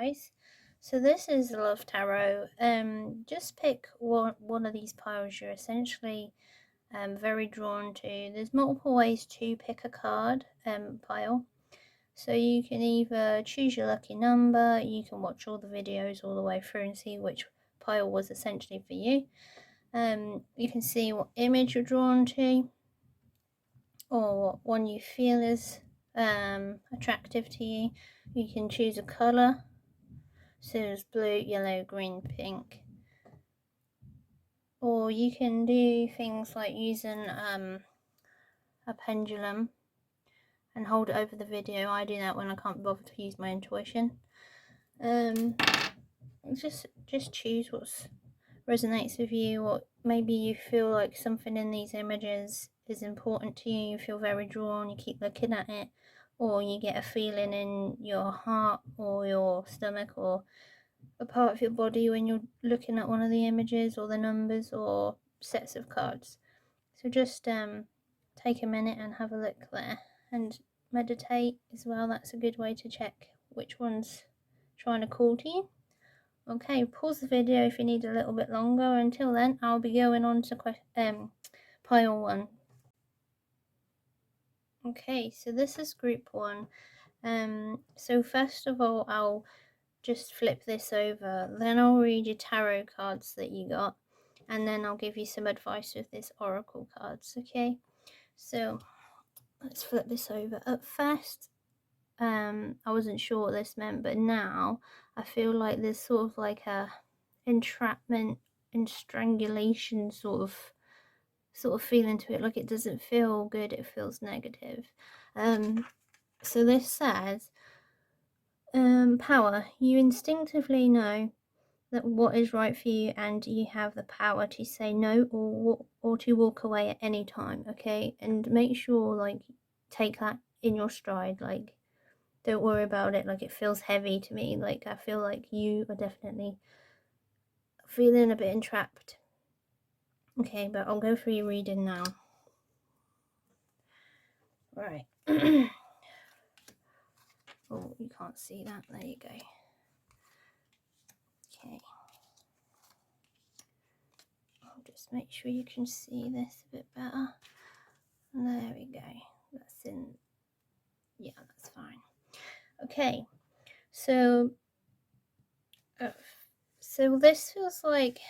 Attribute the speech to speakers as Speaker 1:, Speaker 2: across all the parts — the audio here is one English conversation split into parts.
Speaker 1: guys. So this is Love Tarot. Just pick one of these piles you're essentially very drawn to. There's multiple ways to pick a card pile. So you can either choose your lucky number, you can watch all the videos all the way through and see which pile was essentially for you. You can see what image you're drawn to, or what one you feel is attractive to you. You can choose a colour, so there's blue, yellow, green, pink, or you can do things like using a pendulum and hold it over the video. I do that when I can't bother to use my intuition. Just choose what resonates with you, or maybe you feel like something in these images is important to you, you feel very drawn, you keep looking at it, or you get a feeling in your heart or your stomach or a part of your body when you're looking at one of the images or the numbers or sets of cards. So just take a minute and have a look there, and meditate as well. That's a good way to check which one's trying to call to you. Okay, pause the video if you need a little bit longer. Until then, I'll be going on to pile 1. Okay, so this is group 1. So first of all, I'll just flip this over, then I'll read your tarot cards that you got, and then I'll give you some advice with this oracle cards. Okay, so let's flip this over. At first I wasn't sure what this meant, but now I feel like there's sort of like a entrapment and strangulation sort of feeling to it. Like it doesn't feel good, it feels negative. So this says power. You instinctively know that what is right for you, and you have the power to say no or to walk away at any time. Okay, and make sure like take that in your stride. Like don't worry about it like it feels heavy to me. Like I feel like you are definitely feeling a bit entrapped. Okay, but I'll go through your reading now. Right. Oh, you can't see that. There you go. Okay. I'll just make sure you can see this a bit better. There we go. That's in. Yeah, that's fine. Okay. So this feels like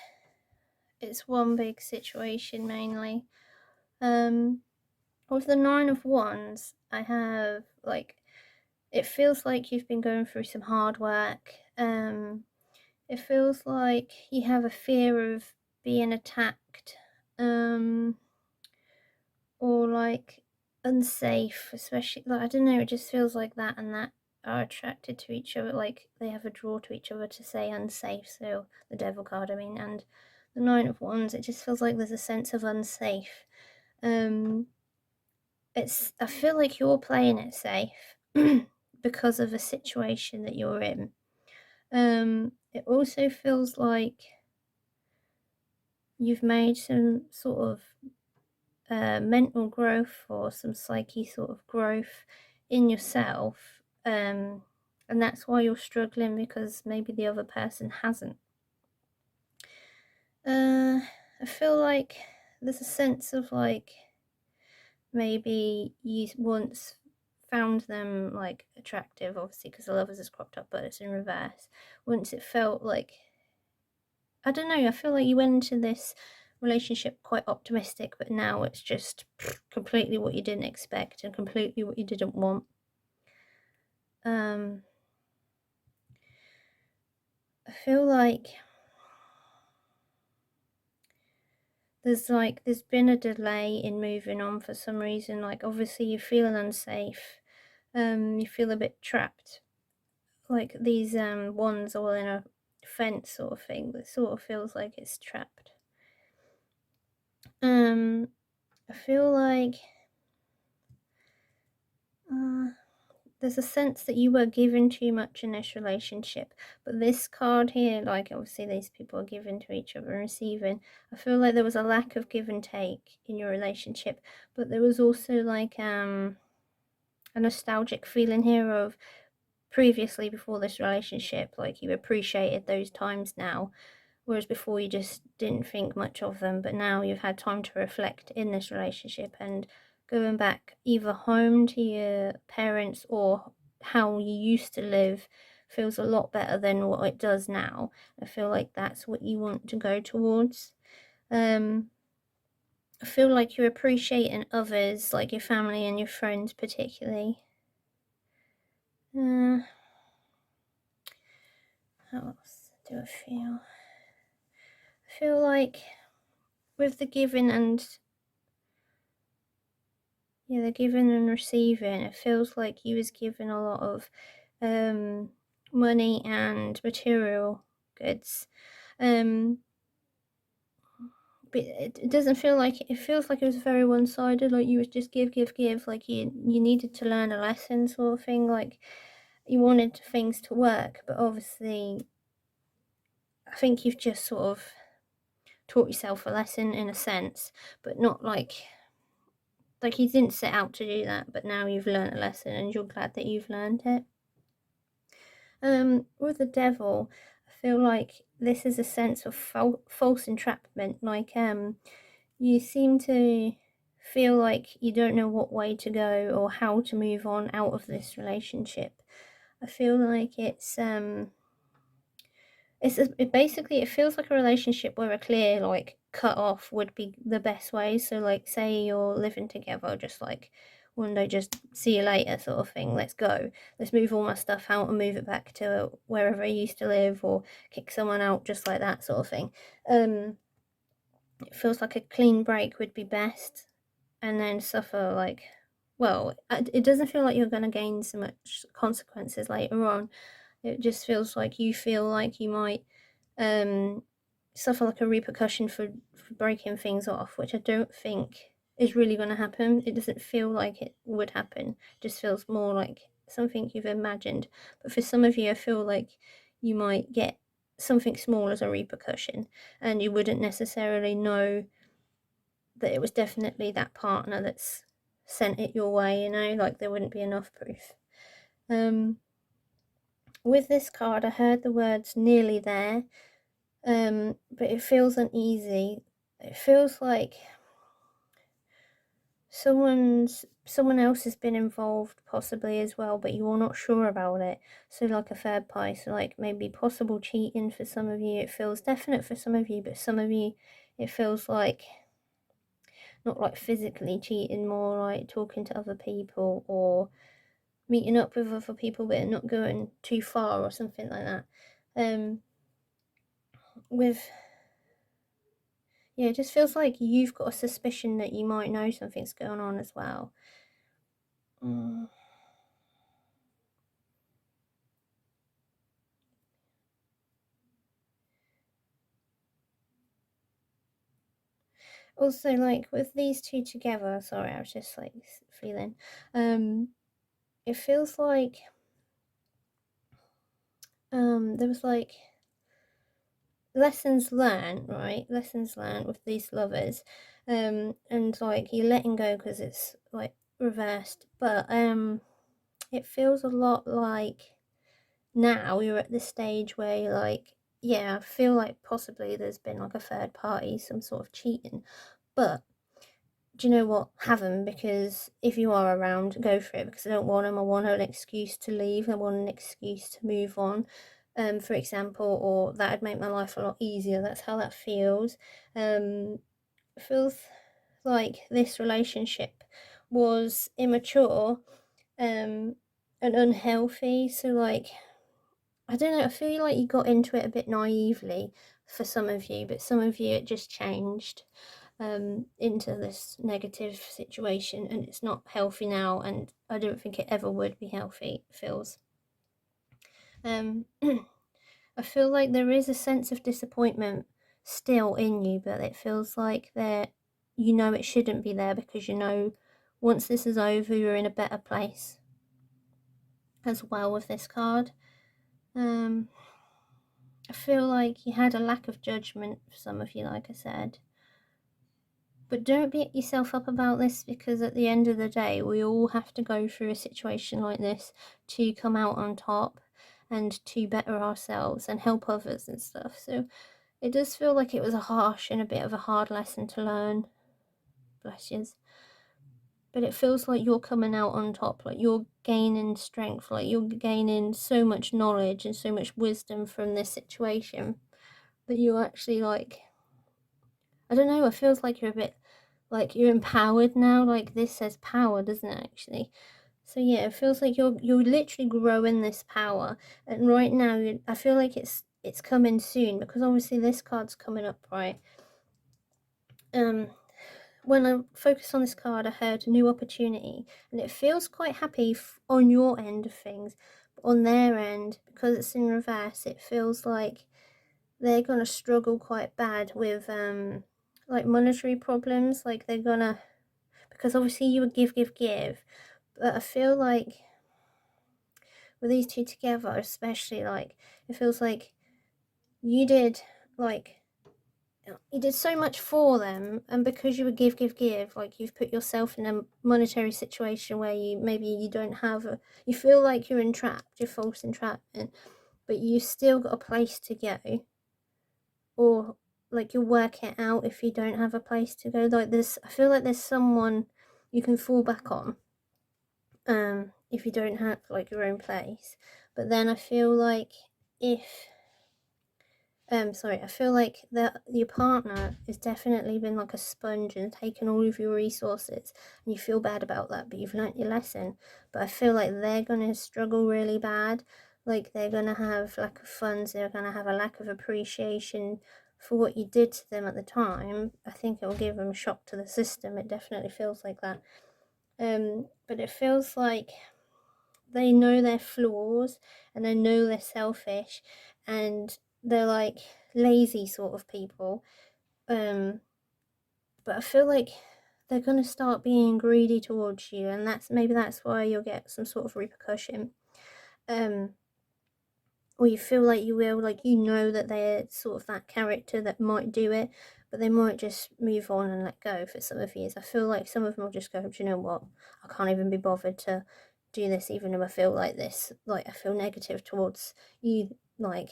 Speaker 1: it's one big situation mainly. With the 9 of Wands, I have like, it feels like you've been going through some hard work. It feels like you have a fear of being attacked, or like unsafe, especially like I don't know, it just feels like that and that are attracted to each other, like they have a draw to each other to say unsafe. So the Devil card, I mean, and the 9 of Wands, it just feels like there's a sense of unsafe. I feel like you're playing it safe because of a situation that you're in. It also feels like you've made some sort of mental growth or some psyche sort of growth in yourself, and that's why you're struggling, because maybe the other person hasn't. I feel like there's a sense of like maybe you once found them like attractive, obviously because the Lovers is cropped up but it's in reverse. Once it felt like, I don't know, I feel like you went into this relationship quite optimistic, but now it's just completely what you didn't expect and completely what you didn't want. I feel like there's been a delay in moving on for some reason. Like obviously you feel unsafe, you feel a bit trapped, like these wands all in a fence sort of thing that sort of feels like it's trapped. I feel like there's a sense that you were given too much in this relationship, but this card here, like obviously these people are giving to each other and receiving. I feel like there was a lack of give and take in your relationship, but there was also like a nostalgic feeling here of previously, before this relationship, like you appreciated those times now, whereas before you just didn't think much of them, but now you've had time to reflect in this relationship, and going back either home to your parents or how you used to live feels a lot better than what it does now. I feel like that's what you want to go towards. I feel like you're appreciating others, like your family and your friends particularly. How else do I feel? I feel like with the giving and the giving and receiving, it feels like you was given a lot of money and material goods. But it doesn't feel like it feels like it was very one-sided, like you was just give, like you needed to learn a lesson sort of thing, like you wanted things to work, but obviously I think you've just sort of taught yourself a lesson in a sense, but not like you didn't set out to do that, but now you've learned a lesson and you're glad that you've learned it. With the devil, I feel like this is a sense of false entrapment, like you seem to feel like you don't know what way to go or how to move on out of this relationship. I feel like basically it feels like a relationship where a clear like cut off would be the best way. So like say you're living together, just like one day, just see you later sort of thing, let's go, let's move all my stuff out and move it back to wherever I used to live, or kick someone out, just like that sort of thing. It feels like a clean break would be best, and then suffer like, well, it doesn't feel like you're going to gain so much consequences later on. It just feels like you feel like you might suffer like a repercussion for breaking things off, which I don't think is really going to happen. It doesn't feel like it would happen. It just feels more like something you've imagined. But for some of you, I feel like you might get something small as a repercussion, and you wouldn't necessarily know that it was definitely that partner that's sent it your way, you know, like there wouldn't be enough proof. With this card, I heard the words nearly there, but it feels uneasy. It feels like someone else has been involved possibly as well, but you're not sure about it. So like a third party, so like maybe possible cheating for some of you. It feels definite for some of you, but some of you it feels like not like physically cheating, more like talking to other people or meeting up with other people but not going too far or something like that. It just feels like you've got a suspicion that you might know something's going on as well. Also, like with these two together, sorry, I was just like feeling, it feels like there was like lessons learned, right? Lessons learned with these lovers, and like you're letting go because it's like reversed, but it feels a lot like now you're at this stage where you're like, yeah, I feel like possibly there's been like a third party, some sort of cheating, but do you know what? Have them, because if you are around, go for it, because I don't want them. I want an excuse to leave. I want an excuse to move on, for example, or that would make my life a lot easier. That's how that feels. It feels like this relationship was immature, and unhealthy. So like, I don't know, I feel like you got into it a bit naively for some of you, but some of you it just changed into this negative situation, and it's not healthy now, and I don't think it ever would be healthy, it feels. I feel like there is a sense of disappointment still in you, but it feels like that you know it shouldn't be there, because you know once this is over, you're in a better place as well with this card. I feel like you had a lack of judgment for some of you, like I said. But don't beat yourself up about this, because at the end of the day, we all have to go through a situation like this to come out on top and to better ourselves and help others and stuff. So it does feel like it was a harsh and a bit of a hard lesson to learn. Bless yous. But it feels like you're coming out on top, like you're gaining strength, like you're gaining so much knowledge and so much wisdom from this situation that you actually, like, I don't know, it feels like you're a bit, like, you're empowered now. Like, this says power, doesn't it, actually? So yeah, it feels like you're literally growing this power, and right now I feel like it's coming soon, because obviously this card's coming up, right? When I focused on this card, I heard new opportunity, and it feels quite happy on your end of things. But on their end, because it's in reverse, it feels like they're gonna struggle quite bad with like monetary problems. Like, they're gonna, because obviously you would give, but I feel like with these two together, especially, like, it feels like you did, like, you did so much for them, and because you would give, like, you've put yourself in a monetary situation where you don't have you feel like you're entrapped, you're false entrapment, but you still got a place to go, or like you'll work it out if you don't have a place to go. Like, I feel like there's someone you can fall back on, if you don't have like your own place. But then I feel like if I feel like your partner has definitely been like a sponge and taken all of your resources, and you feel bad about that, but you've learnt your lesson. But I feel like they're gonna struggle really bad. Like, they're gonna have lack of funds, they're gonna have a lack of appreciation for what you did to them at the time. I think it will give them a shock to the system. It definitely feels like that. But it feels like they know their flaws, and they know they're selfish, and they're like lazy sort of people. But I feel like they're gonna start being greedy towards you, and that's why you'll get some sort of repercussion. Or you feel like you will, like, that they're sort of that character that might do it, but they might just move on and let go for some of you. I feel like some of them will just go, do you know what? I can't even be bothered to do this, even if I feel like this. Like, I feel negative towards you, like,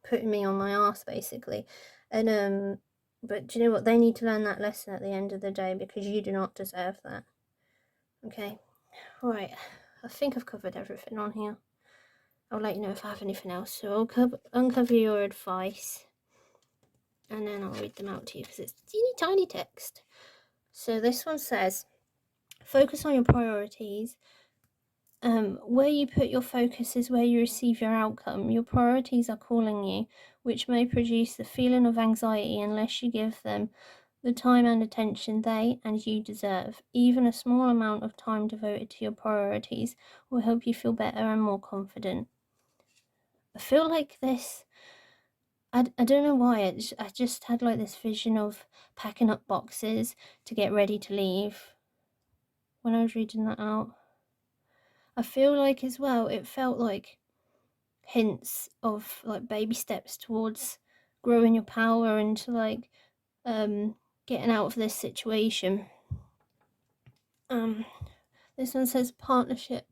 Speaker 1: putting me on my ass, basically. And, but do you know what? They need to learn that lesson at the end of the day, because you do not deserve that. Okay? Right. I think I've covered everything on here. I'll let you know if I have anything else. So I'll uncover your advice, and then I'll read them out to you, because it's teeny tiny text. So this one says, focus on your priorities. Where you put your focus is where you receive your outcome. Your priorities are calling you, which may produce the feeling of anxiety unless you give them the time and attention they and you deserve. Even a small amount of time devoted to your priorities will help you feel better and more confident. I feel like this, I don't know why, I just had like this vision of packing up boxes to get ready to leave when I was reading that out. I feel like as well, it felt like hints of like baby steps towards growing your power and to like getting out of this situation. This one says partnership.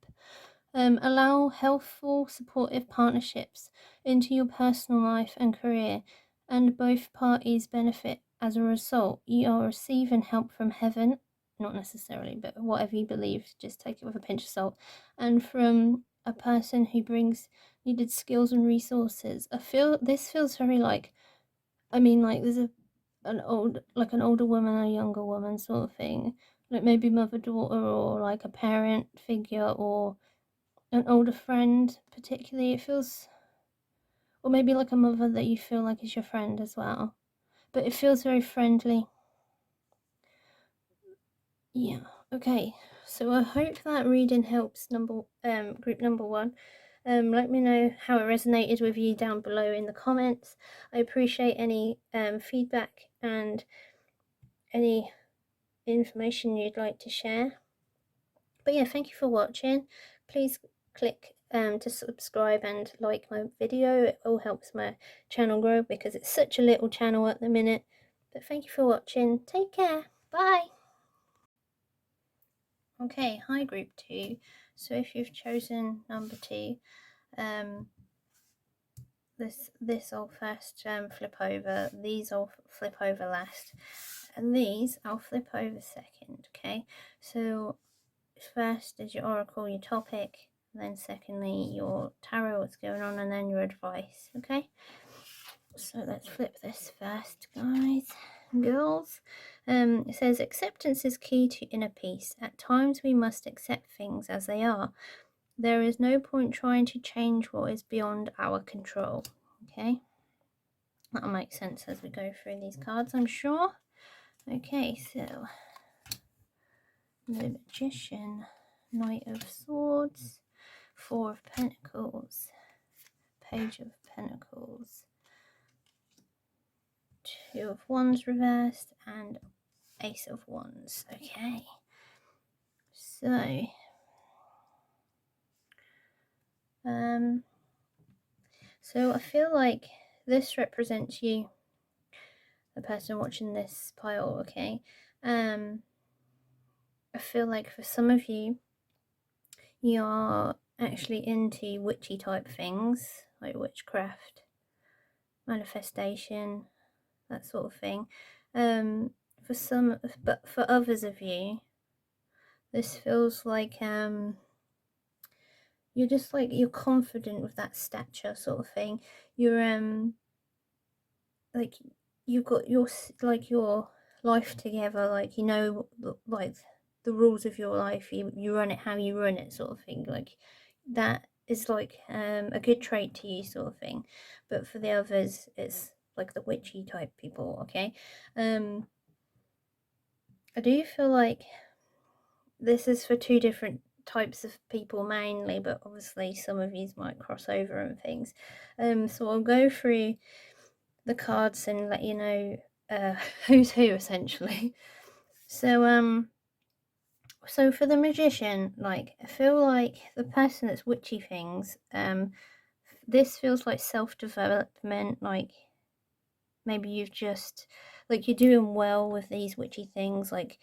Speaker 1: Allow healthful, supportive partnerships into your personal life and career, and both parties benefit as a result. You are receiving help from heaven, not necessarily, but whatever you believe, just take it with a pinch of salt, and from a person who brings needed skills and resources. This feels very like, like there's an older woman, a younger woman sort of thing, like maybe mother daughter, or like a parent figure, or an older friend particularly. It feels, or maybe like a mother that you feel like is your friend as well, but it feels very friendly. Yeah, okay, so I hope that reading helps group number one. Let me know how it resonated with you down below in the comments. I appreciate any feedback and any information you'd like to share. But yeah, thank you for watching. Please click to subscribe and like my video. It all helps my channel grow, because it's such a little channel at the minute. But thank you for watching. Take care. Bye. Okay, hi group 2. So if you've chosen number 2, this I'll first flip over, these I'll flip over last, and these I'll flip over second. Okay, so first is your oracle, your topic, then secondly your tarot, what's going on, and then your advice. Okay, so let's flip this first, guys and girls. It says acceptance is key to inner peace. At times we must accept things as they are. There is no point trying to change what is beyond our control. Okay, that'll make sense as we go through these cards, I'm sure. Okay, so the Magician, Knight of Swords, Four of Pentacles, Page of Pentacles, Two of Wands reversed, and Ace of Wands. Okay, so so I feel like this represents you, the person watching this pile. Okay, I feel like for some of you, you're actually into witchy type things, like witchcraft, manifestation, that sort of thing. For some, but for others of you, this feels like you're just like, you're confident with that stature sort of thing. You're like, you've got your life together, like, you know, like the rules of your life, you run it how you run it, sort of thing. Like that is like a good trait to you, sort of thing. But for the others, it's like the witchy type people. Okay, I do feel like this is for two different types of people mainly, but obviously some of these might cross over and things. So I'll go through the cards and let you know who's who, essentially. So so for the Magician, like, I feel like the person that's witchy things, this feels like self-development. Like maybe you've just, like, you're doing well with these witchy things, like,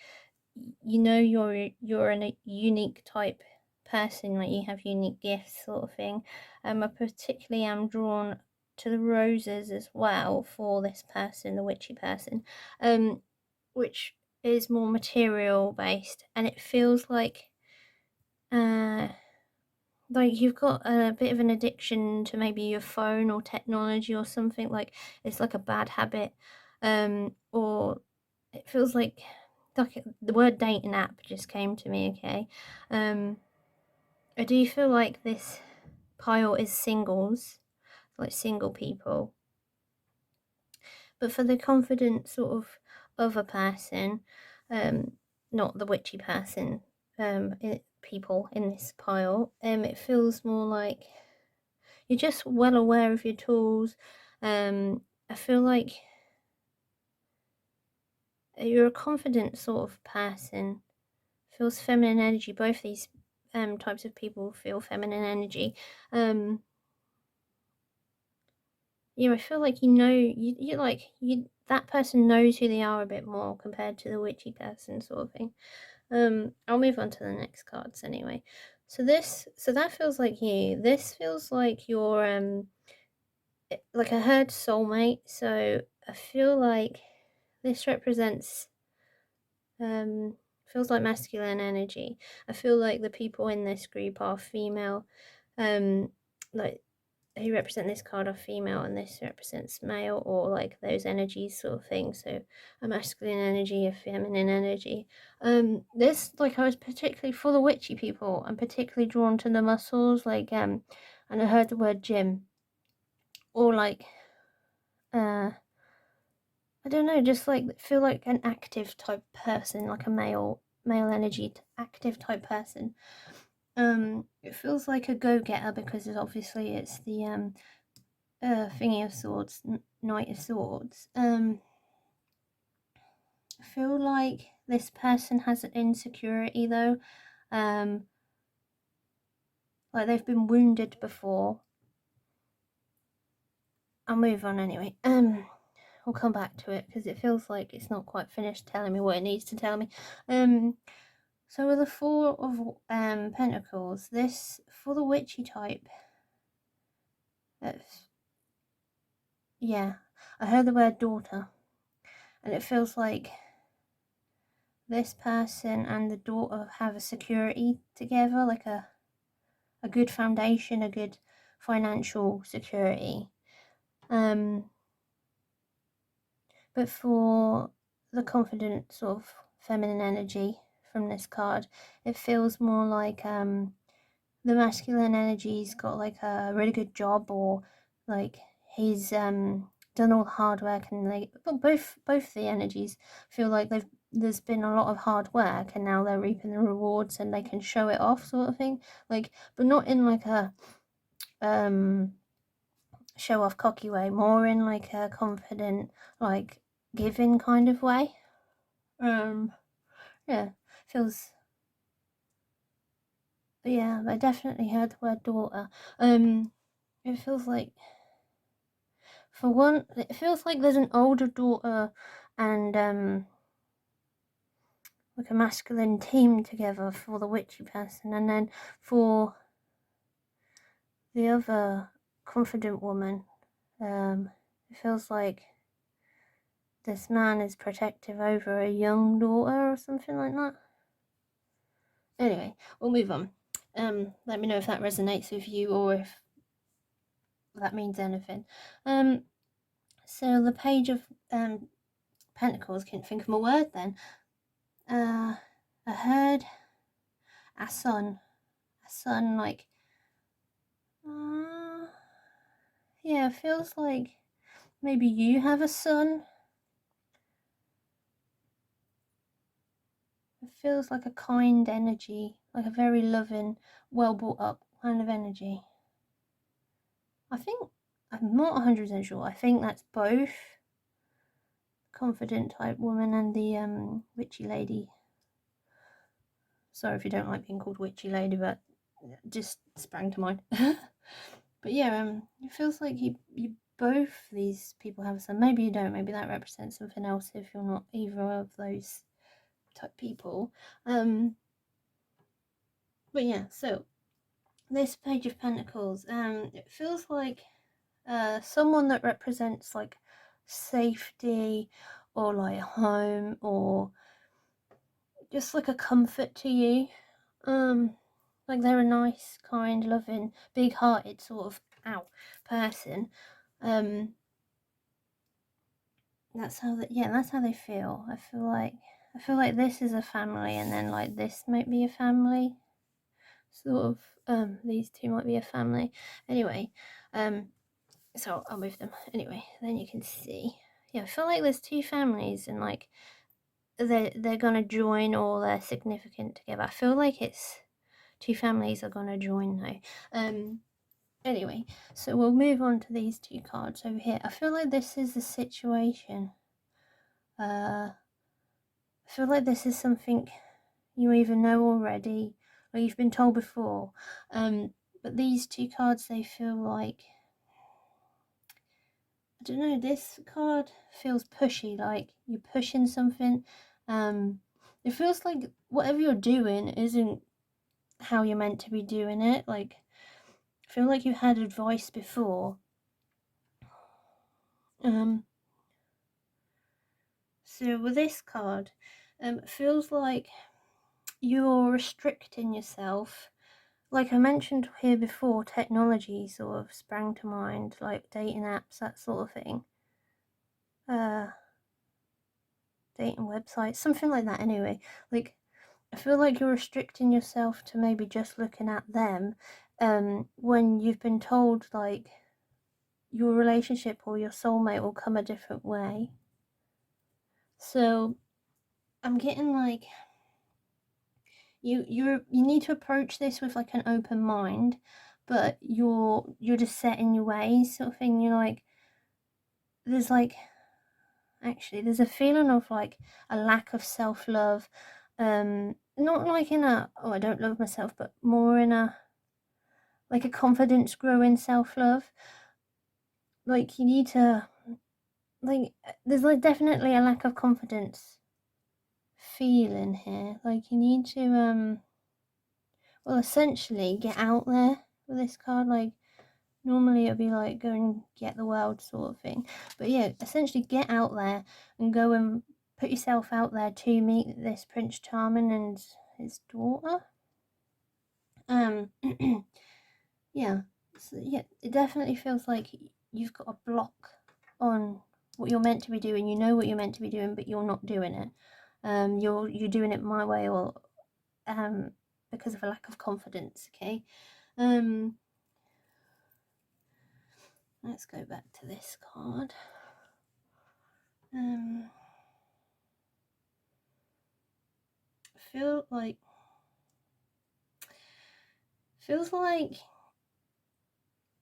Speaker 1: you know, you're a unique type person, like you have unique gifts, sort of thing. I particularly am drawn to the roses as well for this person, the witchy person, which is more material based, and it feels like you've got a bit of an addiction to maybe your phone or technology or something. Like it's like a bad habit, or it feels like the word dating app just came to me. Okay, I do feel like this pile is singles, like single people. But for the confident sort of other person, not the witchy person, people in this pile, it feels more like you're just well aware of your tools. I feel like you're a confident sort of person. Feels feminine energy. Both these types of people feel feminine energy. Yeah, I feel like that person knows who they are a bit more compared to the witchy person, sort of thing. I'll move on to the next cards anyway. So that feels like you. This feels like your like I heard soulmate. So I feel like this represents feels like masculine energy. I feel like the people in this group are female, like who represent this card are female, and this represents male, or like those energies, sort of thing. So a masculine energy, a feminine energy. This, like, I was particularly, for the witchy people, I'm particularly drawn to the muscles, like and I heard the word gym, or like I don't know, just like feel like an active type person, like a male energy active type person. It feels like a go-getter because obviously it's the thingy of swords, Knight of Swords. I feel like this person has an insecurity though, like they've been wounded before. I'll move on anyway. I'll come back to it because it feels like it's not quite finished telling me what it needs to tell me. So with the Four of Pentacles, this, for the witchy type, yeah, I heard the word daughter, and it feels like this person and the daughter have a security together, like a good foundation, a good financial security. But for the confident sort of feminine energy from this card, it feels more like the masculine energy's got like a really good job, or like he's done all the hard work, and both the energies feel like there's been a lot of hard work and now they're reaping the rewards and they can show it off, sort of thing, like, but not in like a show off cocky way, more in like a confident, like giving kind of way. Yeah, feels, yeah, I definitely heard the word daughter. It feels like, for one, it feels like there's an older daughter and like a masculine team together for the witchy person, and then for the other confident woman, it feels like this man is protective over a young daughter or something like that. Anyway, we'll move on. Let me know if that resonates with you or if that means anything. So the Page of Pentacles, can't think of my word then. I heard a son, like, yeah, feels like maybe you have a son. It feels like a kind energy, like a very loving, well brought up kind of energy. I think, I'm not 100% sure, I think that's both confident type woman and the witchy lady. Sorry if you don't like being called witchy lady, but just sprang to mind. But yeah, it feels like you both these people have some. Maybe you don't. Maybe that represents something else if you're not either of those type people. But yeah, so this Page of Pentacles, it feels like someone that represents like safety or like home or just like a comfort to you. Like they're a nice, kind, loving, big-hearted sort of person. That's how they feel. I feel like this is a family, and then like this might be a family. Sort of, these two might be a family. Anyway, so I'll move them. Anyway, then you can see. Yeah, I feel like there's two families, and like they're gonna join, or they're significant together. I feel like it's two families are gonna join now. Anyway, so we'll move on to these two cards over here. I feel like this is the situation. I feel like this is something you either know already or you've been told before. But these two cards, they feel like, I don't know, this card feels pushy, like you're pushing something. It feels like whatever you're doing isn't how you're meant to be doing it. Like, I feel like you had advice before. So with this card, it feels like you're restricting yourself. Like I mentioned here before, technology sort of sprang to mind, like dating apps, that sort of thing. Dating websites, something like that anyway. Like, I feel like you're restricting yourself to maybe just looking at them, when you've been told, like, your relationship or your soulmate will come a different way. So, I'm getting like, you need to approach this with like an open mind, but you're just set in your ways, sort of thing. You're like, there's a feeling of like a lack of self-love, not like in a, oh, I don't love myself, but more in a, like a confidence growing self-love. Like you need to like there's like definitely a lack of confidence feeling here. Like you need to well, essentially get out there with this card. Like normally it'd be like go and get the world sort of thing, but yeah, essentially get out there and go and put yourself out there to meet this Prince Charming and his daughter. Yeah, so yeah, it definitely feels like you've got a block on what you're meant to be doing. You know what you're meant to be doing, but you're not doing it. You're doing it my way, or because of a lack of confidence. Okay. Let's go back to this card. Feels like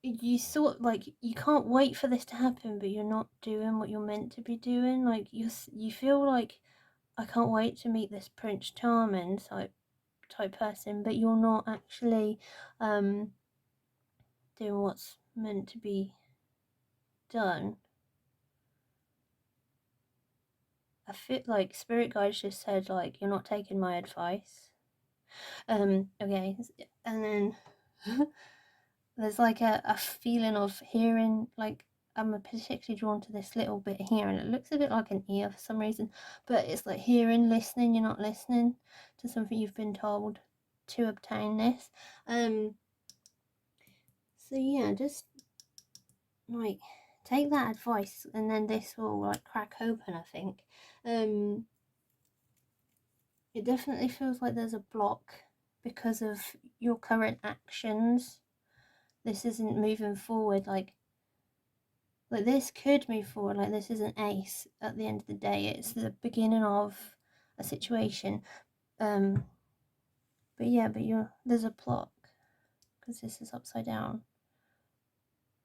Speaker 1: you sort like you can't wait for this to happen, but you're not doing what you're meant to be doing. Like you feel like I can't wait to meet this Prince Charming type person, but you're not actually doing what's meant to be done. I feel like spirit guides just said like you're not taking my advice. Okay, and then there's like a feeling of hearing, like I'm particularly drawn to this little bit here, and it looks a bit like an ear for some reason, but it's like hearing, listening. You're not listening to something you've been told to obtain this. So yeah, just like take that advice, and then this will like crack open. I think. It definitely feels like there's a block because of your current actions. This isn't moving forward. Like this could move forward. Like this is an ace at the end of the day. It's the beginning of a situation. But yeah, but there's a block because this is upside down.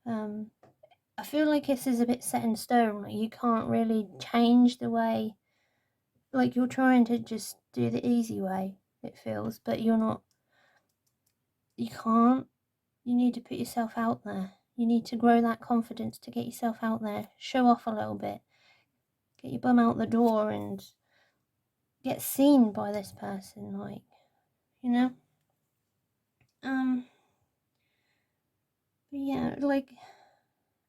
Speaker 1: I feel like this is a bit set in stone. Like you can't really change the way. Like you're trying to just do the easy way. It feels, but you're not. You can't. You need to put yourself out there. You need to grow that confidence to get yourself out there. Show off a little bit. Get your bum out the door and get seen by this person, like, you know? But yeah, like,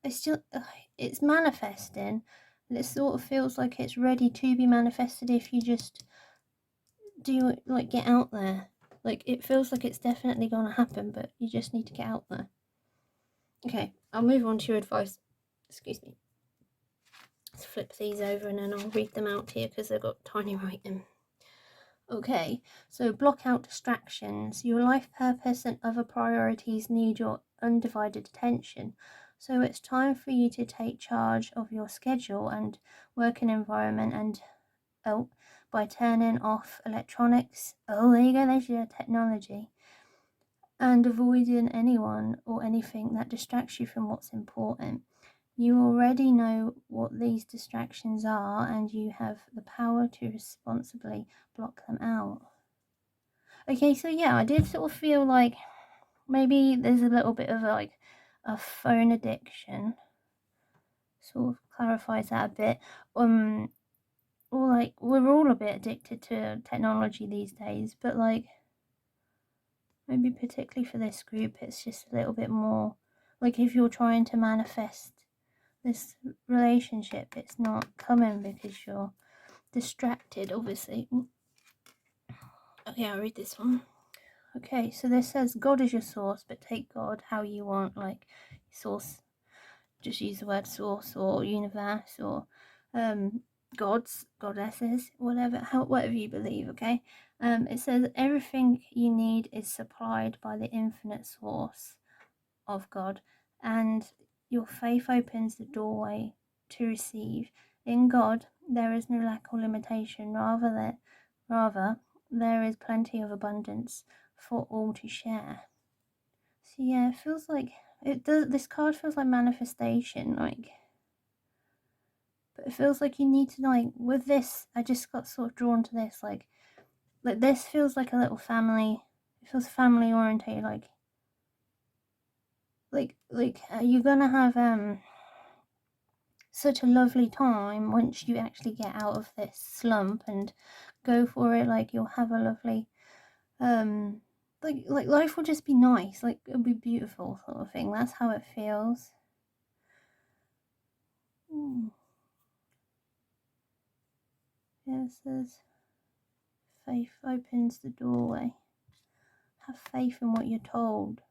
Speaker 1: it's still, it's manifesting, and it sort of feels like it's ready to be manifested if you just do it, like, get out there. Like, it feels like it's definitely gonna happen, but you just need to get out there. Okay, I'll move on to your advice. Excuse me. Let's flip these over and then I'll read them out here because they've got tiny writing. Okay, so block out distractions. Your life purpose and other priorities need your undivided attention. So it's time for you to take charge of your schedule and working environment and by turning off electronics. Oh, there you go, there's your technology. And avoiding anyone or anything that distracts you from what's important. You already know what these distractions are, and you have the power to responsibly block them out. Okay, so yeah, I did sort of feel like maybe there's a little bit of like a phone addiction. Sort of clarifies that a bit. Or like we're all a bit addicted to technology these days, but like maybe particularly for this group, it's just a little bit more like if you're trying to manifest this relationship, it's not coming because you're distracted, obviously. Okay, I'll read this one. Okay, so this says God is your source, but take God how you want, like source, just use the word source or universe or gods, goddesses, whatever you believe, okay? It says everything you need is supplied by the infinite source of God, and your faith opens the doorway to receive. In God, there is no lack or limitation. Rather, there is plenty of abundance for all to share. So yeah, it feels like it does. This card feels like manifestation, like, but it feels like you need to like with this. I just got sort of drawn to this, like this feels like a little family. It feels family orientated, like you're gonna have such a lovely time once you actually get out of this slump and go for it. Like, you'll have a lovely like life will just be nice, like it'll be beautiful, sort of thing. That's how it feels. Yeah, it says faith opens the doorway. Have faith in what you're told.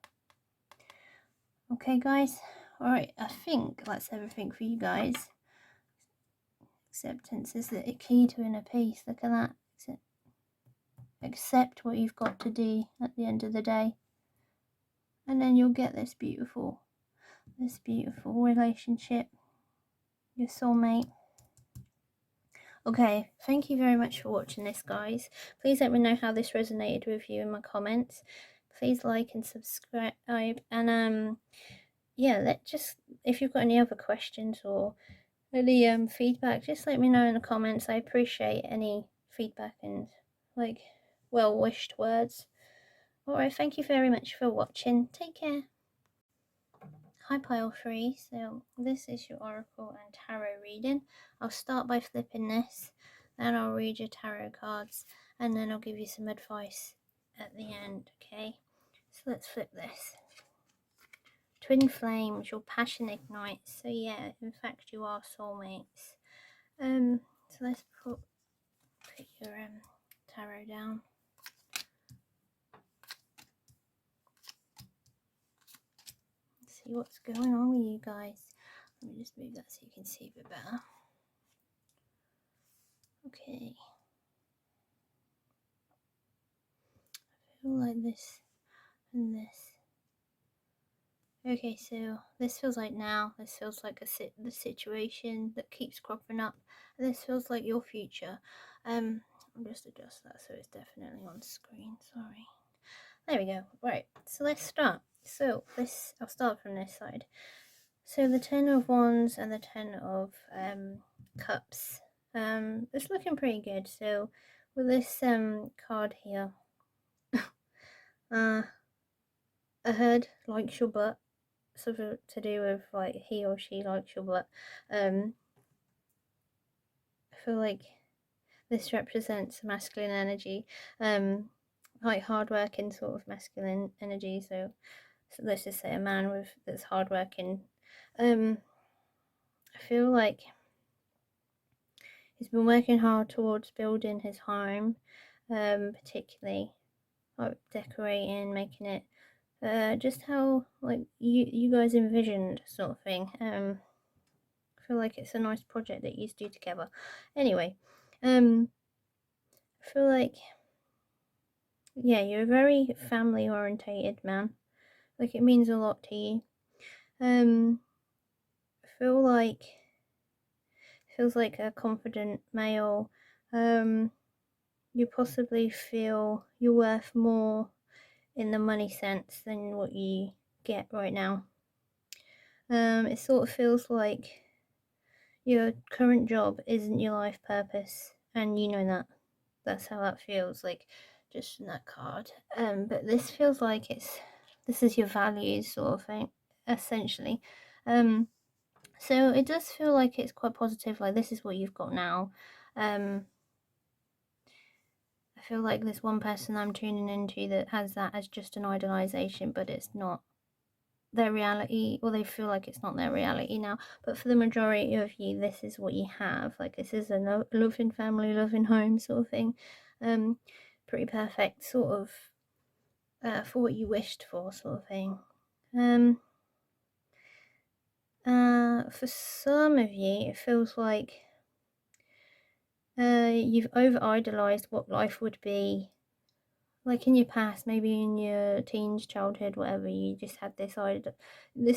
Speaker 1: Okay, guys. Alright, I think that's everything for you guys. Acceptance is the key to inner peace. Look at that. Accept what you've got to do at the end of the day. And then you'll get this beautiful relationship. Your soulmate. Okay, thank you very much for watching this, guys. Please let me know how this resonated with you in my comments. Please like and subscribe, and yeah, if you've got any other questions or any feedback, just let me know in the comments. I appreciate any feedback and like well-wished words. Alright, thank you very much for watching. Take care. Hi Pile 3, so this is your Oracle and Tarot reading. I'll start by flipping this, then I'll read your tarot cards, and then I'll give you some advice at the end, okay? So let's flip this. Twin flames, your passion ignites. So yeah, in fact you are soulmates. So let's put your tarot down. See what's going on with you guys. Let me just move that so you can see a bit better. Okay. I feel like this and this. Okay, so this feels like now. This feels like the situation that keeps cropping up. This feels like your future. I'll just adjust that so it's definitely on screen. Sorry. There we go. Right. So let's start. So I'll start from this side. So the 10 of Wands and the 10 of Cups. It's looking pretty good. So with this card here, a head likes your butt. Something to do with like he or she likes your butt. I feel like this represents masculine energy, like hardworking sort of masculine energy. So let's just say a man that's hardworking. I feel like he's been working hard towards building his home, particularly like decorating, making it just how like you guys envisioned, sort of thing. I feel like it's a nice project that you do together. Anyway, I feel like, yeah, you're a very family orientated man. Like, it means a lot to you. I feel like feels like a confident male. You possibly feel you're worth more in the money sense than what you get right now. It sort of feels like your current job isn't your life purpose, and you know that. That's how that feels, like, just in that card. But this feels like this is your values, sort of thing, essentially. So it does feel like it's quite positive, like this is what you've got now. I feel like there's one person I'm tuning into that has that as just an idolization, but it's not their reality, or they feel like it's not their reality now. But for the majority of you, this is what you have. Like, this is a loving family, loving home sort of thing. Pretty perfect, sort of, for what you wished for, sort of thing. For some of you, it feels like you've over idolized what life would be like in your past, maybe in your teens, childhood, whatever. You just had this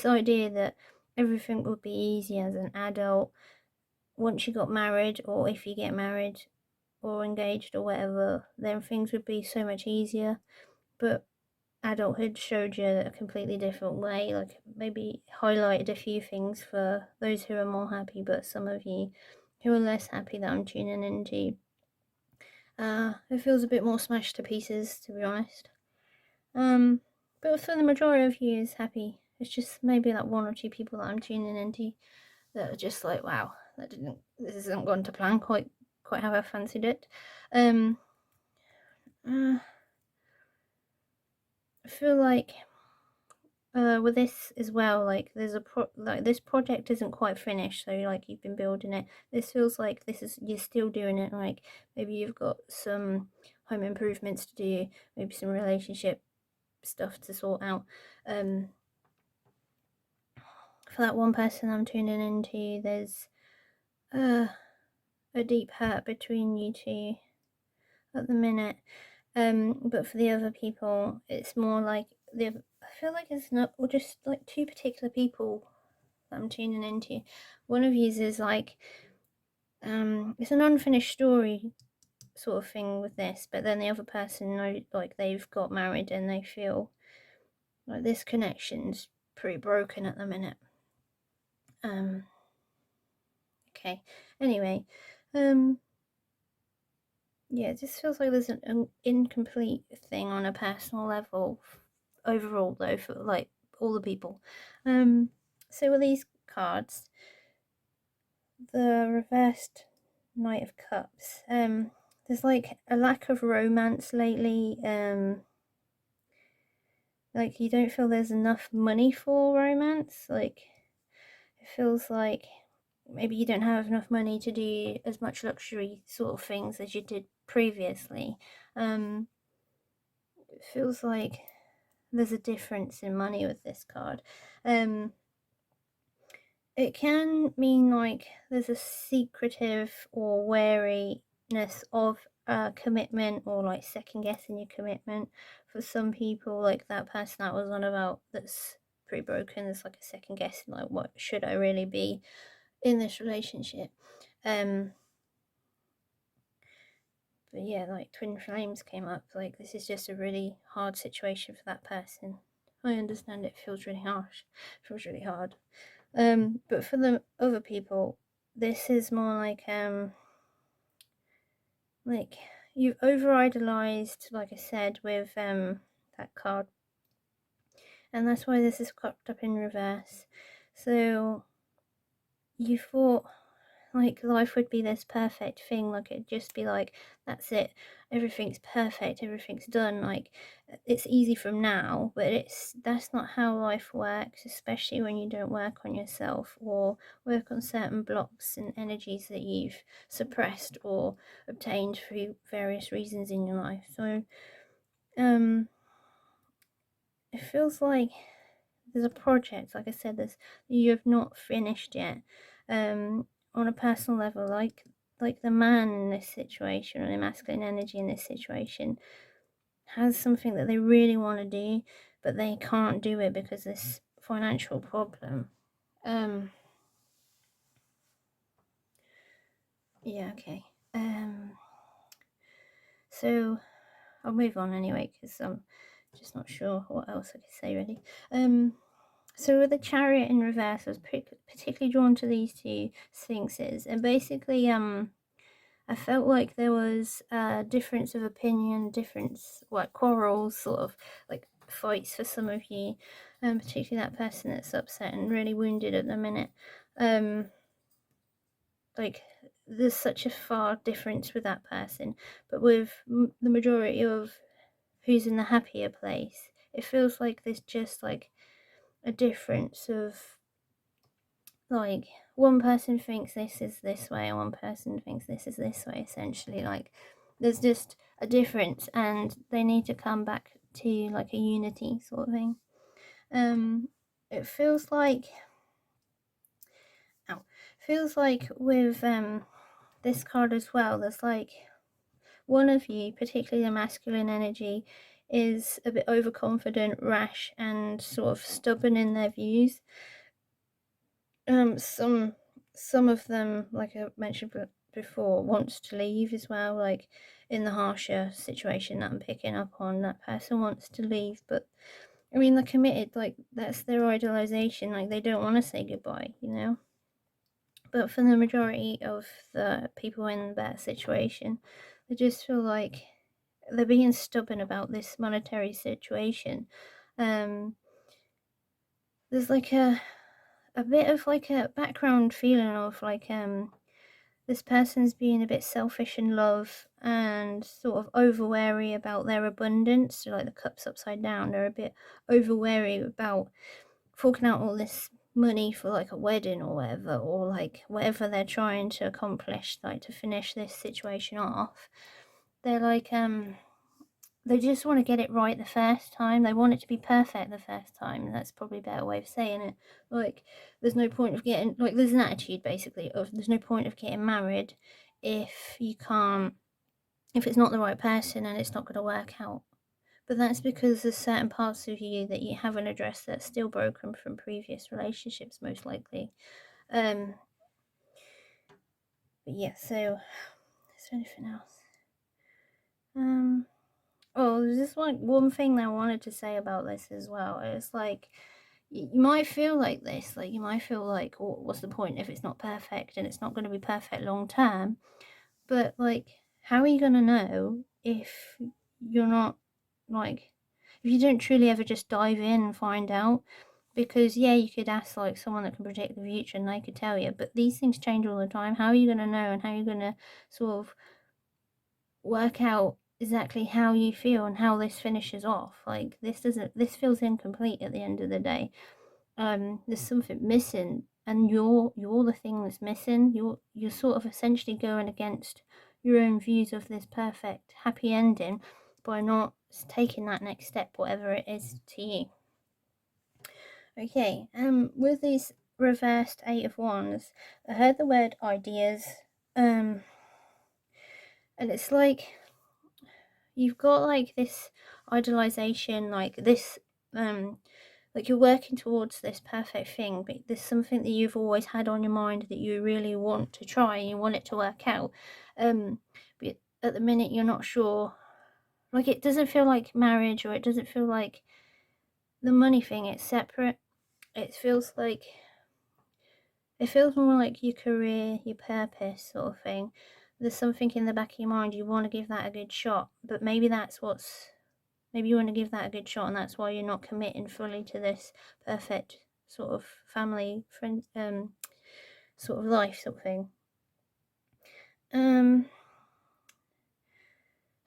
Speaker 1: idea that everything would be easy as an adult once you got married, or if you get married or engaged or whatever, then things would be so much easier. But adulthood showed you a completely different way, like maybe highlighted a few things for those who are more happy, but some of you who are less happy that I'm tuning into, it feels a bit more smashed to pieces, to be honest. But for the majority of you is happy. It's just maybe like one or two people that I'm tuning into. that are just like, wow, this hasn't gone to plan quite how I fancied it. I feel like with this as well, like there's like this project isn't quite finished, so like you've been building it. This feels like you're still doing it. Like maybe you've got some home improvements to do, maybe some relationship stuff to sort out. For that one person I'm tuning into, there's a deep hurt between you two at the minute. But for the other people, it's more like I feel like it's not, or just like two particular people that I'm tuning into. One of these is like, it's an unfinished story sort of thing with this, but then the other person like they've got married and they feel like this connection's pretty broken at the minute. Okay. Anyway, yeah, it just feels like there's an incomplete thing on a personal level overall, though, for like all the people. So with these cards, the reversed Knight of Cups, there's like a lack of romance lately. Like you don't feel there's enough money for romance. Like it feels like maybe you don't have enough money to do as much luxury sort of things as you did previously. It feels like there's a difference in money with this card. It can mean like there's a secretive or wariness of a commitment, or like second guessing your commitment. For some people, like that person that was on about, that's pretty broken, there's like a second guessing, like what should I really be in this relationship. But yeah, like twin flames came up. Like this is just a really hard situation for that person. I understand it feels really harsh, feels really hard. But for the other people, this is more like you've over idolized, like I said, with that card, and that's why this is cropped up in reverse. So you thought like life would be this perfect thing, like it'd just be like, that's it, everything's perfect, everything's done, like it's easy from now. But that's not how life works, especially when you don't work on yourself or work on certain blocks and energies that you've suppressed or obtained through various reasons in your life. So it feels like there's a project, like I said, you have not finished yet, on a personal level. Like the man in this situation, or the masculine energy in this situation, has something that they really want to do, but they can't do it because this financial problem. Yeah, okay. So I'll move on anyway, because I'm just not sure what else I could say really. So with the Chariot in reverse, I was particularly drawn to these two sphinxes, and basically I felt like there was a difference of opinion, like quarrels, sort of like fights for some of you, particularly that person that's upset and really wounded at the minute. Like there's such a far difference with that person, but with the majority of who's in the happier place, it feels like there's just like a difference of, like, one person thinks this is this way and one person thinks this is this way, essentially. Like there's just a difference and they need to come back to like a unity sort of thing. It feels like with this card as well, there's like one of you, particularly the masculine energy, is a bit overconfident, rash, and sort of stubborn in their views. Some of them, like I mentioned before, wants to leave as well. Like in the harsher situation that I'm picking up on, that person wants to leave, but I mean they're committed. Like that's their idolization. Like they don't want to say goodbye, you know. But for the majority of the people in that situation, they just feel like they're being stubborn about this monetary situation. There's like a a bit of like a background feeling of like this person's being a bit selfish in love and sort of over wary about their abundance. So like the cup's upside down, they're a bit over wary about forking out all this money for like a wedding or whatever, or like whatever they're trying to accomplish, like to finish this situation off. They're like they just want to get it right the first time. They want it to be perfect the first time. That's probably a better way of saying it. Like, there's no point of getting, like, there's an attitude basically of there's no point of getting married if you can't, if it's not the right person and it's not going to work out. But that's because there's certain parts of you that you haven't addressed that's still broken from previous relationships, most likely. But yeah, so is there anything else? Oh, there's just like one thing that I wanted to say about this as well. It's like you might feel like this, like you might feel like, oh, what's the point if it's not perfect and it's not going to be perfect long term? But like, how are you going to know if you're not like, if you don't truly ever just dive in and find out? Because yeah, you could ask like someone that can predict the future and they could tell you, but these things change all the time. How are you going to know, and how are you going to sort of work out exactly how you feel and how this finishes off? Like, this feels incomplete at the end of the day. There's something missing, and you're the thing that's missing. You're sort of essentially going against your own views of this perfect happy ending by not taking that next step, whatever it is to you. Okay, with these reversed 8 of Wands, I heard the word ideas, and it's like you've got like this idolization, like this, like you're working towards this perfect thing, but there's something that you've always had on your mind that you really want to try, and you want it to work out. But at the minute, you're not sure. Like, it doesn't feel like marriage, or it doesn't feel like the money thing. It's separate. It feels like, it feels more like your career, your purpose sort of thing. There's something in the back of your mind, you want to give that a good shot, but maybe you want to give that a good shot, and that's why you're not committing fully to this perfect sort of family friend sort of life sort of thing.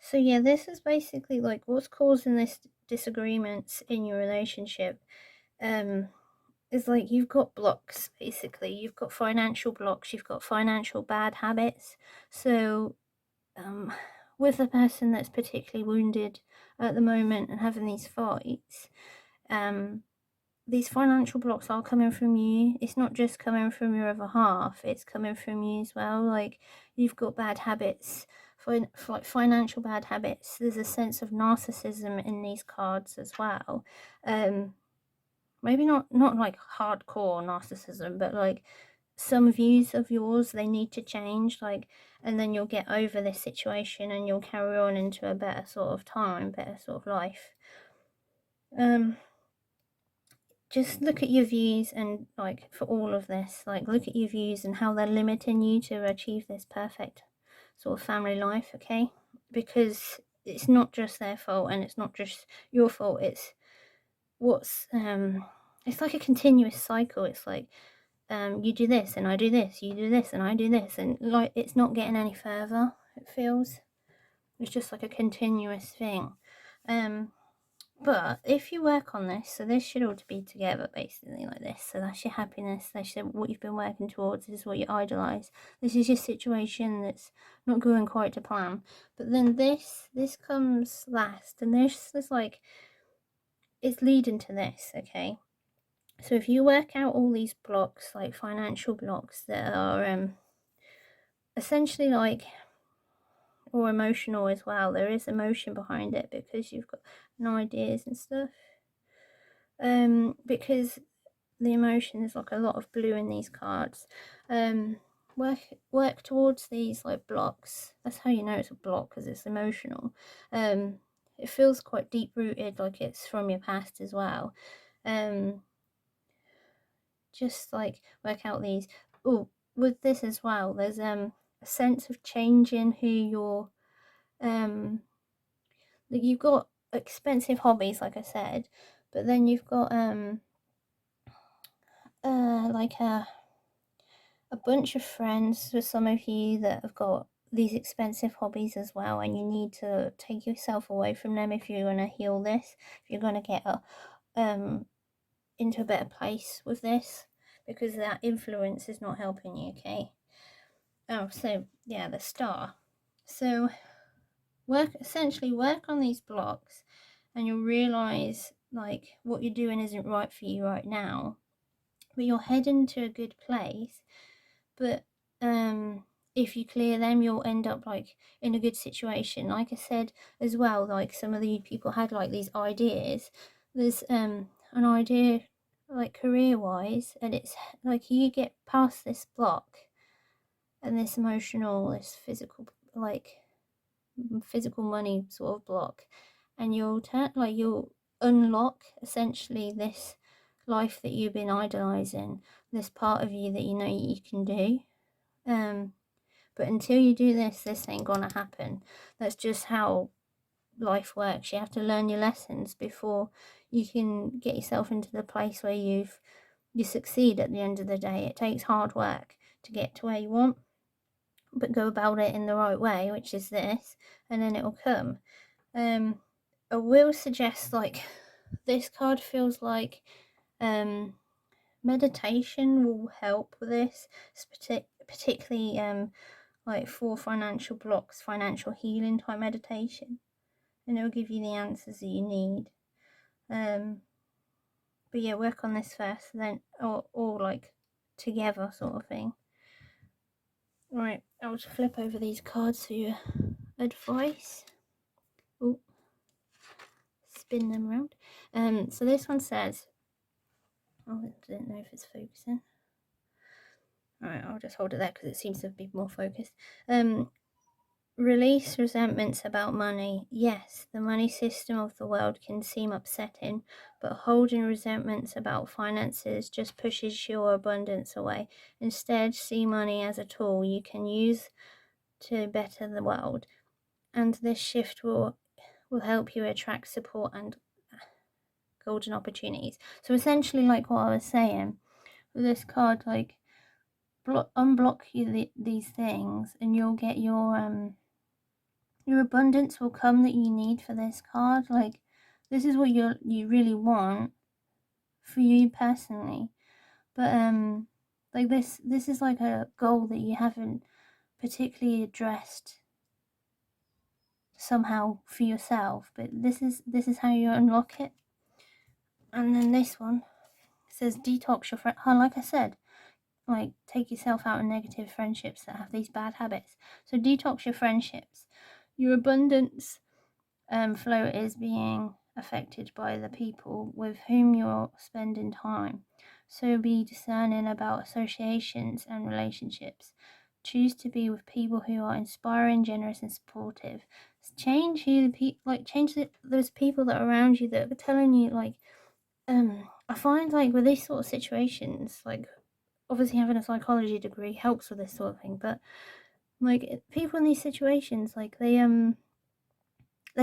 Speaker 1: So yeah, this is basically like what's causing this disagreements in your relationship. Is like you've got blocks, basically. You've got financial blocks, you've got financial bad habits. So with the person that's particularly wounded at the moment and having these fights, these financial blocks are coming from you. It's not just coming from your other half, it's coming from you as well. Like, you've got bad habits, like financial bad habits. There's a sense of narcissism in these cards as well. Maybe not like hardcore narcissism, but like some views of yours, they need to change, like, and then you'll get over this situation and you'll carry on into a better sort of time, better sort of life. Just look at your views, and like for all of this, like look at your views and how they're limiting you to achieve this perfect sort of family life, okay? Because it's not just their fault and it's not just your fault. It's what's it's like a continuous cycle. It's like you do this and I do this, you do this and I do this, and like it's not getting any further. It feels it's just like a continuous thing. But if you work on this, so this should all be together basically like this. So that's your happiness, that's what you've been working towards, this is what you idolize. This is your situation that's not going quite to plan. But then this comes last, and this is like, it's leading to this, okay? So if you work out all these blocks, like financial blocks that are essentially like, or emotional as well, there is emotion behind it because you've got no ideas and stuff. Because the emotion is like a lot of blue in these cards. Work towards these like blocks. That's how you know it's a block, because it's emotional. It feels quite deep rooted, like it's from your past as well. Just like work out these. Oh, with this as well, there's a sense of changing who you're. Like, you've got expensive hobbies, like I said, but then you've got like a bunch of friends for some of you that have got these expensive hobbies as well, and you need to take yourself away from them if you're going to heal this, if you're going to get into a better place with this, because that influence is not helping you. Okay. Oh, so yeah, the star. So essentially work on these blocks, and you'll realize like what you're doing isn't right for you right now, but you're heading to a good place. But if you clear them, you'll end up like in a good situation. Like I said as well, like some of the people had like these ideas. There's an idea like career wise, and it's like you get past this block and this emotional, this physical, like physical money sort of block, and you'll unlock essentially this life that you've been idolizing, this part of you that you know you can do. But until you do this ain't gonna happen. That's just how life works. You have to learn your lessons before you can get yourself into the place where you succeed at the end of the day. It takes hard work to get to where you want, but go about it in the right way, which is this, and then it'll come. I will suggest, like, this card feels like meditation will help with this, particularly like for financial blocks, financial healing type meditation, and it'll give you the answers that you need. But yeah, work on this first, then or like together sort of thing. Right, I'll just flip over these cards for your advice. Oh, spin them around. So this one says, oh, I don't know if it's focusing. Alright, I'll just hold it there because it seems to be more focused. Release resentments about money. Yes, the money system of the world can seem upsetting, but holding resentments about finances just pushes your abundance away. Instead, see money as a tool you can use to better the world, and this shift will help you attract support and golden opportunities. So essentially, like what I was saying, with this card, like unblock these things, and you'll get your abundance will come that you need for this card. Like, this is what you really want for you personally, but like this is like a goal that you haven't particularly addressed somehow for yourself, but this is how you unlock it. And then this one says detox your friend. Like I said, like take yourself out of negative friendships that have these bad habits. So detox your friendships. Your abundance flow is being affected by the people with whom you're spending time. So be discerning about associations and relationships. Choose to be with people who are inspiring, generous, and supportive. Change who those people that are around you that are telling you like. I find like with these sort of situations, like obviously having a psychology degree helps with this sort of thing, but like people in these situations, like they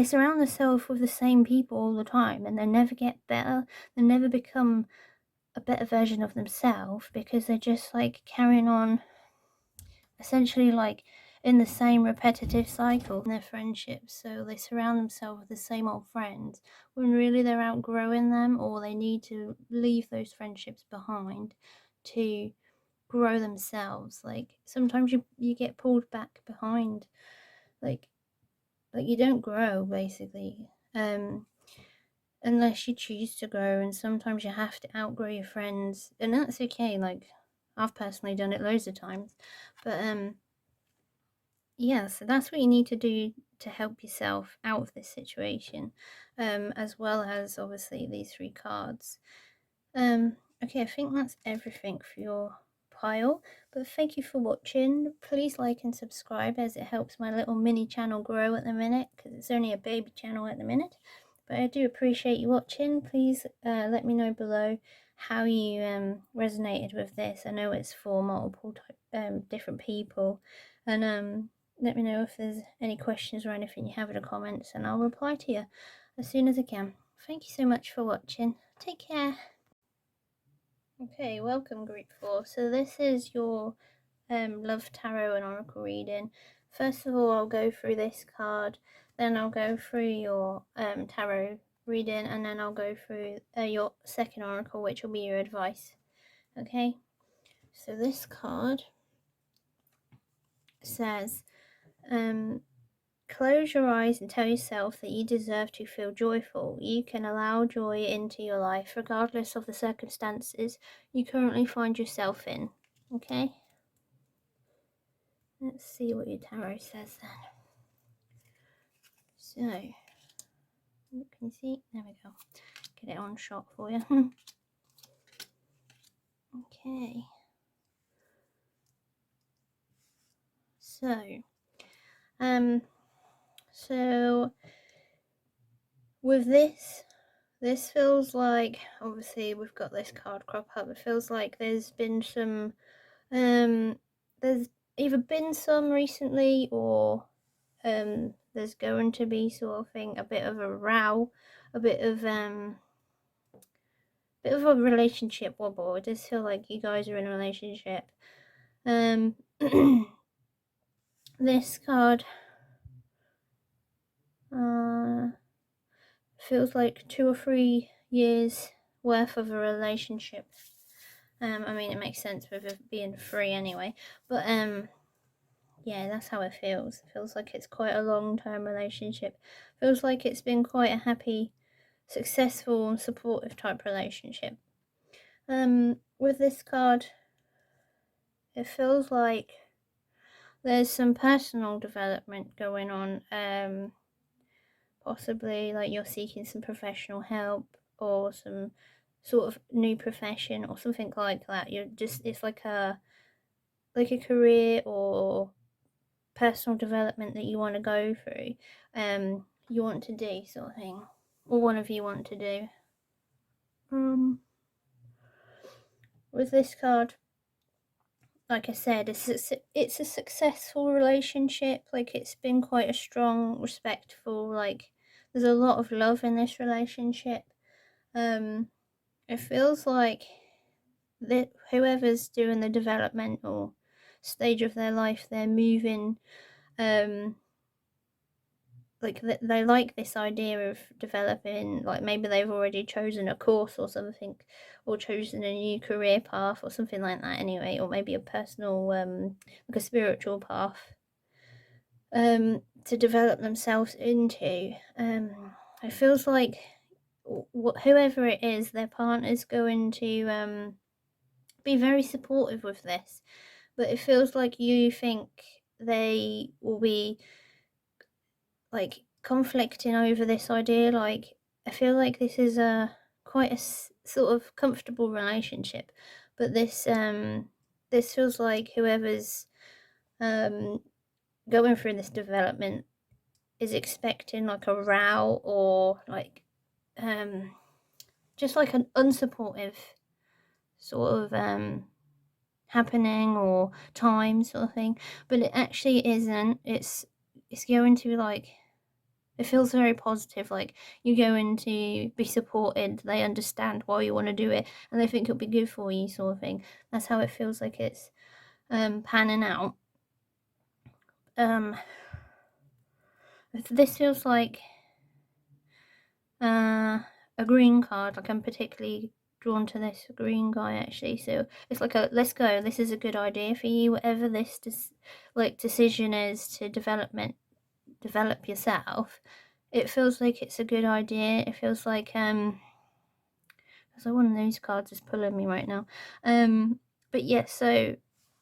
Speaker 1: surround themselves with the same people all the time, and they never get better. They never become a better version of themselves because they're just like carrying on essentially like in the same repetitive cycle in their friendships. So they surround themselves with the same old friends when really they're outgrowing them, or they need to leave those friendships behind to grow themselves. Like sometimes you get pulled back behind, like you don't grow basically, unless you choose to grow, and sometimes you have to outgrow your friends, and that's okay. Like I've personally done it loads of times, but yeah, so that's what you need to do to help yourself out of this situation, as well as obviously these 3 cards. Okay, I think that's everything for your pile, but thank you for watching. Please like and subscribe, as it helps my little mini channel grow at the minute, because it's only a baby channel at the minute. But I do appreciate you watching. Please let me know below how you resonated with this. I know it's for multiple different people, and let me know if there's any questions or anything you have in the comments, and I'll reply to you as soon as I can. Thank you so much for watching. Take care. Okay, welcome group 4. So this is your love tarot and oracle reading. First of all, I'll go through this card, then I'll go through your tarot reading, and then I'll go through your second oracle, which will be your advice. Okay, so this card says, close your eyes and tell yourself that you deserve to feel joyful. You can allow joy into your life regardless of the circumstances you currently find yourself in. Okay? Let's see what your tarot says then. So, can you see? There we go. Get it on shot for you. Okay. So with this feels like, obviously we've got this card crop up, it feels like there's been some, there's either been some recently, or there's going to be sort of thing, a bit of a row, a bit of a relationship wobble. It does feel like you guys are in a relationship. This card feels like 2 or 3 years worth of a relationship. I mean, it makes sense with it being 3 anyway, but yeah, that's how it feels. It feels like it's quite a long-term relationship. Feels like it's been quite a happy, successful and supportive type relationship. With this card, it feels like there's some personal development going on. Possibly like you're seeking some professional help or some sort of new profession or something like that. You're just, it's like a career or personal development that you want to go through, you want to do, sort of thing, or one of you want to do. With this card, like I said, it's a successful relationship. Like, it's been quite a strong, respectful, like there's a lot of love in this relationship. It feels like that whoever's doing the developmental stage of their life, they're moving, like they like this idea of developing, like maybe they've already chosen a course or something, or chosen a new career path or something like that anyway, or maybe a personal, like a spiritual path, to develop themselves into. It feels like whoever it is, their partner's going to be very supportive with this, but it feels like you think they will be like conflicting over this idea. Like, I feel like this is a quite a sort of comfortable relationship, but this feels like whoever's going through this development is expecting like a row, or like just like an unsupportive sort of happening or time sort of thing, but it actually isn't. It's going to, like, it feels very positive, like you're going to be supported, they understand why you want to do it, and they think it'll be good for you, sort of thing. That's how it feels like it's panning out. This feels like a green card. Like, I'm particularly drawn to this green guy, actually. So it's like a, let's go, this is a good idea for you, whatever this decision is to develop yourself. It feels like it's a good idea. It feels like so one of those cards is pulling me right now. But yeah, so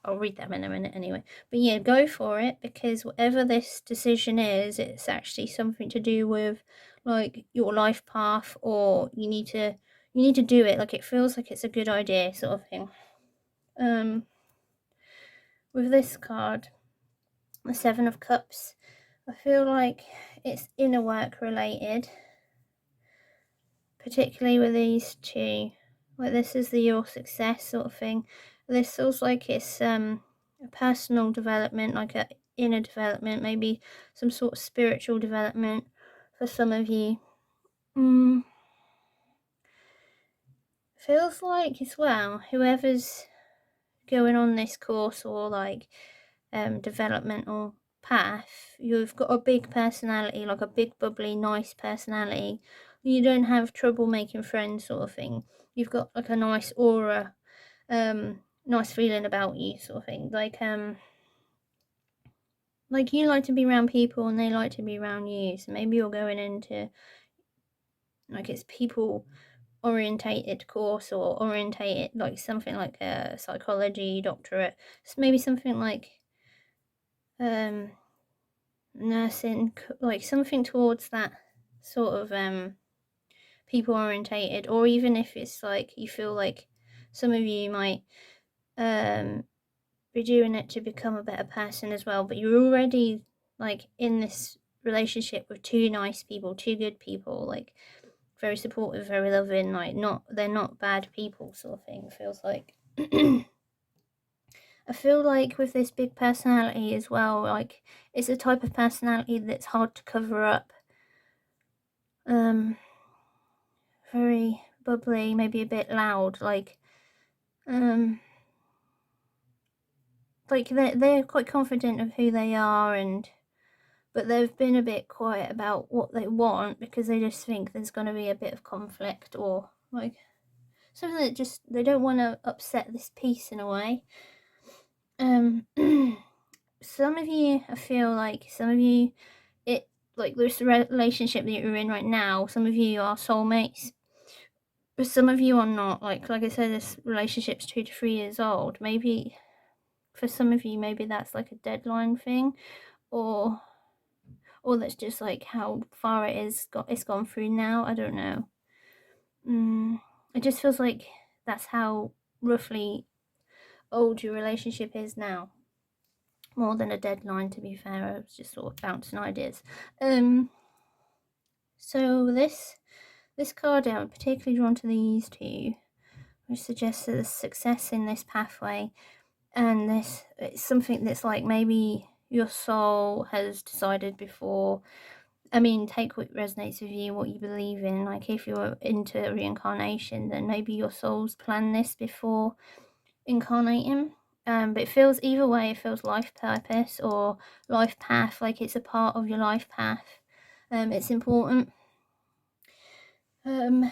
Speaker 1: I'll read them in a minute anyway. But yeah, go for it, because whatever this decision is, it's actually something to do with like your life path, or you need to do it. Like, it feels like it's a good idea, sort of thing. With this card, the 7 of Cups, I feel like it's inner work related, particularly with these two. Like, this is the your success sort of thing. This feels like it's a personal development, like a inner development, maybe some sort of spiritual development for some of you. feels like as well, whoever's going on this course or like developmental path, you've got a big personality, like a big bubbly nice personality. You don't have trouble making friends, sort of thing. You've got like a nice aura, nice feeling about you, sort of thing. Like you like to be around people and they like to be around you. So maybe you're going into like it's people orientated course or orientated like something like a psychology doctorate. So maybe something like nursing, like something towards that sort of people orientated. Or even if it's like you feel like some of you might be doing it to become a better person as well, but you're already like in this relationship with two nice people, two good people, like very supportive, very loving, like they're not bad people, sort of thing. Feels like I feel like with this big personality as well, like it's a type of personality that's hard to cover up. Very bubbly, maybe a bit loud, like they're quite confident of who they are, but they've been a bit quiet about what they want because they just think there's going to be a bit of conflict or like something that just they don't want to upset this peace in a way. Some of you, I feel like some of you, it like this relationship that you're in right now, some of you are soulmates, but some of you are not. Like I said, this relationship's 2 to 3 years old. Maybe for some of you, maybe that's like a deadline thing, or that's just like how far it's gone through now. I don't know. It just feels like that's how roughly old your relationship is now. More than a deadline, to be fair. I was just sort of bouncing ideas. So this card out, I'm particularly drawn to these two, which suggests that there's success in this pathway, and this it's something that's like maybe your soul has decided before. I mean, take what resonates with you, what you believe in. Like if you're into reincarnation, then maybe your soul's planned this before incarnating. But it feels either way, it feels life purpose or life path, like it's a part of your life path. It's important. Yeah,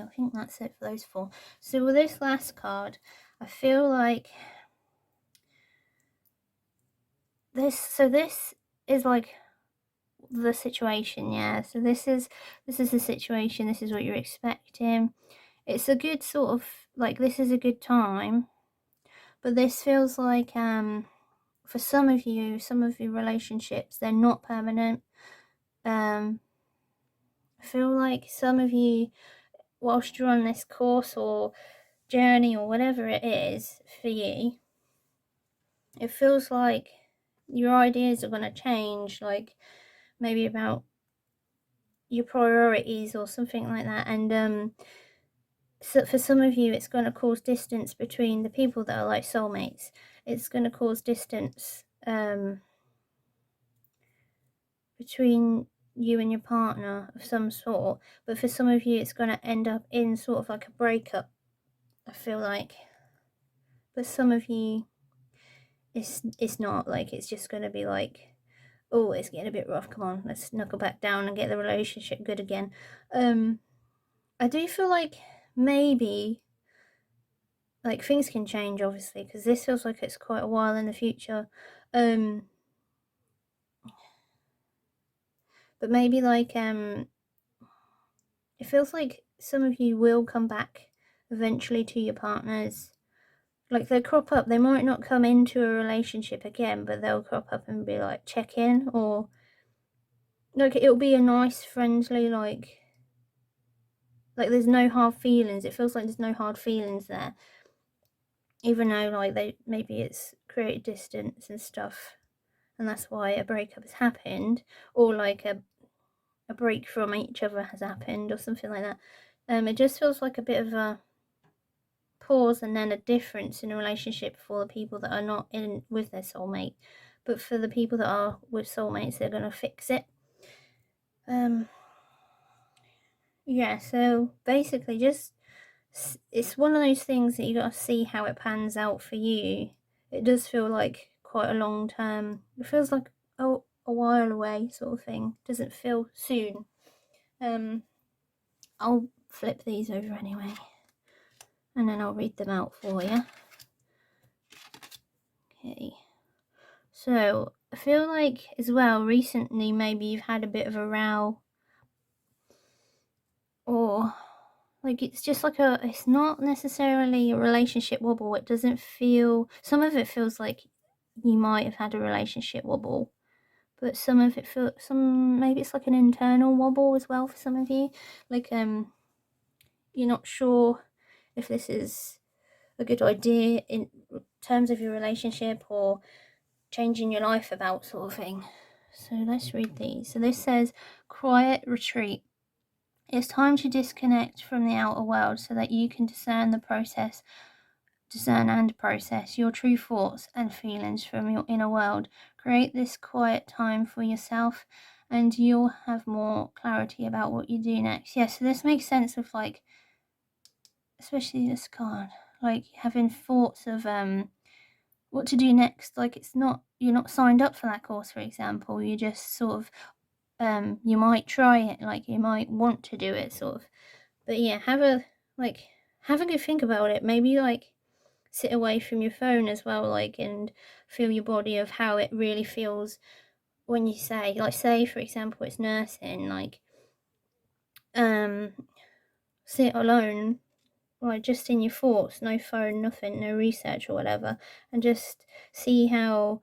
Speaker 1: I think that's it for those four. So with this last card, I feel like this is like the situation, yeah. So this is the situation, this is what you're expecting. It's a good sort of like this is a good time, but this feels like for some of your relationships, they're not permanent. I feel like some of you, whilst you're on this course or journey or whatever it is for you, it feels like your ideas are going to change, like maybe about your priorities or something like that. And so for some of you, it's going to cause distance between the people that are like soulmates. It's going to cause distance between you and your partner of some sort. But for some of you, it's going to end up in sort of like a breakup, I feel like. But some of you, it's not, like it's just going to be like, oh, it's getting a bit rough, come on, let's knuckle back down and get the relationship good again. I do feel like maybe like things can change, obviously, because this feels like it's quite a while in the future. But maybe like it feels like some of you will come back eventually to your partners. Like they'll crop up, they might not come into a relationship again, but they'll crop up and be like check in, or like it'll be a nice friendly like there's no hard feelings. It feels like there's no hard feelings there, even though like maybe it's created distance and stuff, and that's why a breakup has happened, or like a break from each other has happened or something like that. It just feels like a bit of a pause and then a difference in a relationship for the people that are not in with their soulmate, but for the people that are with soulmates, they're going to fix it. Yeah, so basically just it's one of those things that you got to see how it pans out for you. It does feel like quite a long term. It feels like a while away sort of thing. Doesn't feel soon. I'll flip these over anyway, and then I'll read them out for you. Okay. So I feel like as well recently maybe you've had a bit of a row, or like it's just like it's not necessarily a relationship wobble. It doesn't feel, some of it feels like you might have had a relationship wobble, but some of it feels, maybe it's like an internal wobble as well for some of you. Like you're not sure if this is a good idea in terms of your relationship or changing your life about, sort of thing. So let's read these. So this says, quiet retreat. It's time to disconnect from the outer world so that you can discern and process your true thoughts and feelings from your inner world. Create this quiet time for yourself and you'll have more clarity about what you do next. Yeah, so this makes sense of like, especially this card, like having thoughts of what to do next. Like it's not, you're not signed up for that course, for example. You just sort of you might try it, like you might want to do it, sort of. But yeah, have a good think about it. Maybe like sit away from your phone as well, like, and feel your body of how it really feels when you say, like, say for example it's nursing, like sit alone, like just in your thoughts, no phone, nothing, no research or whatever, and just see how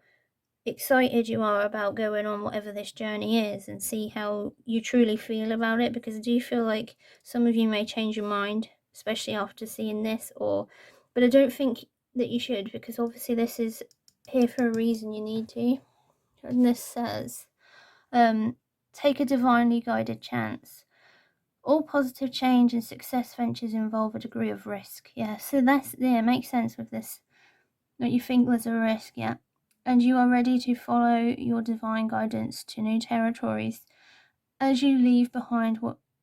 Speaker 1: excited you are about going on whatever this journey is, and see how you truly feel about it. Because I do feel like some of you may change your mind, especially after seeing this, or but I don't think that you should, because obviously this is here for a reason. You need to. And this says, take a divinely guided chance. All positive change and success ventures involve a degree of risk. Yeah, so that's, yeah, it makes sense with this, that you think there's a risk, yeah. And you are ready to follow your divine guidance to new territories as you leave behind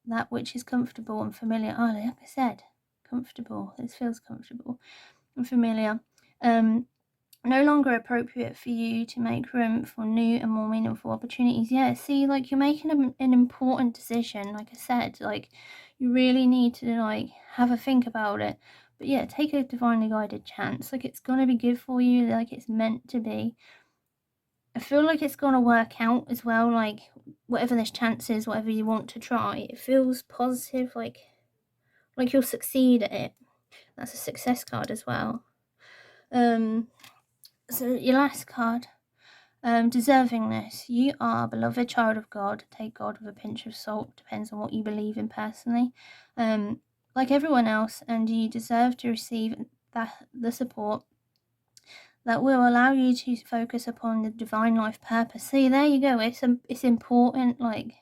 Speaker 1: that which is comfortable and familiar. Oh, like I said, comfortable. This feels comfortable and familiar. No longer appropriate for you to make room for new and more meaningful opportunities. Yeah, see, like you're making an important decision. Like I said, like you really need to like have a think about it. But yeah, take a divinely guided chance. Like it's gonna be good for you. Like it's meant to be. I feel like it's gonna work out as well. Like whatever this chance is, whatever you want to try, it feels positive. Like you'll succeed at it. That's a success card as well. So your last card. Deservingness. You are a beloved child of God. Take God with a pinch of salt. Depends on what you believe in personally. Like everyone else, and you deserve to receive the support that will allow you to focus upon the divine life purpose. See, there you go. It's important. Like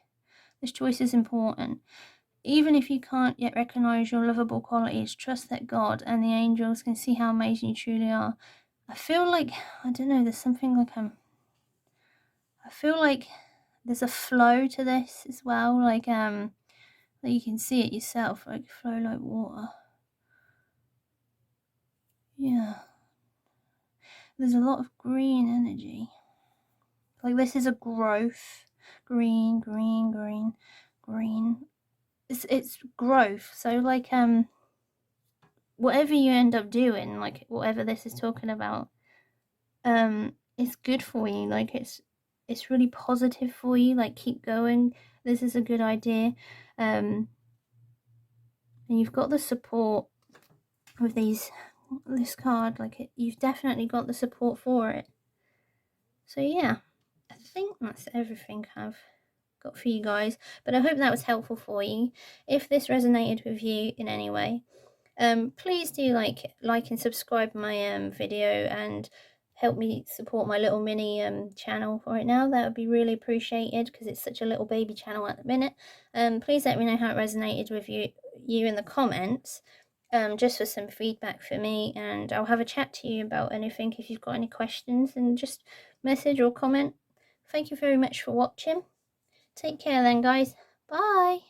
Speaker 1: this choice is important. Even if you can't yet recognize your lovable qualities, trust that God and the angels can see how amazing you truly are. I feel like, I don't know, there's something like I feel like there's a flow to this as well, like you can see it yourself, like flow like water. Yeah, there's a lot of green energy. Like this is a growth. Green. It's growth. So like whatever you end up doing, like whatever this is talking about, it's good for you. Like it's really positive for you. Like keep going. This is a good idea. And you've got the support with this card. Like you've definitely got the support for it. So yeah, I think that's everything I've got for you guys, but I hope that was helpful for you. If this resonated with you in any way, please do like and subscribe my video and help me support my little mini channel right now. That would be really appreciated, because it's such a little baby channel at the minute. Please let me know how it resonated with you in the comments, just for some feedback for me, and I'll have a chat to you about anything if you've got any questions, and just message or comment. Thank you very much for watching. Take care then, guys. Bye.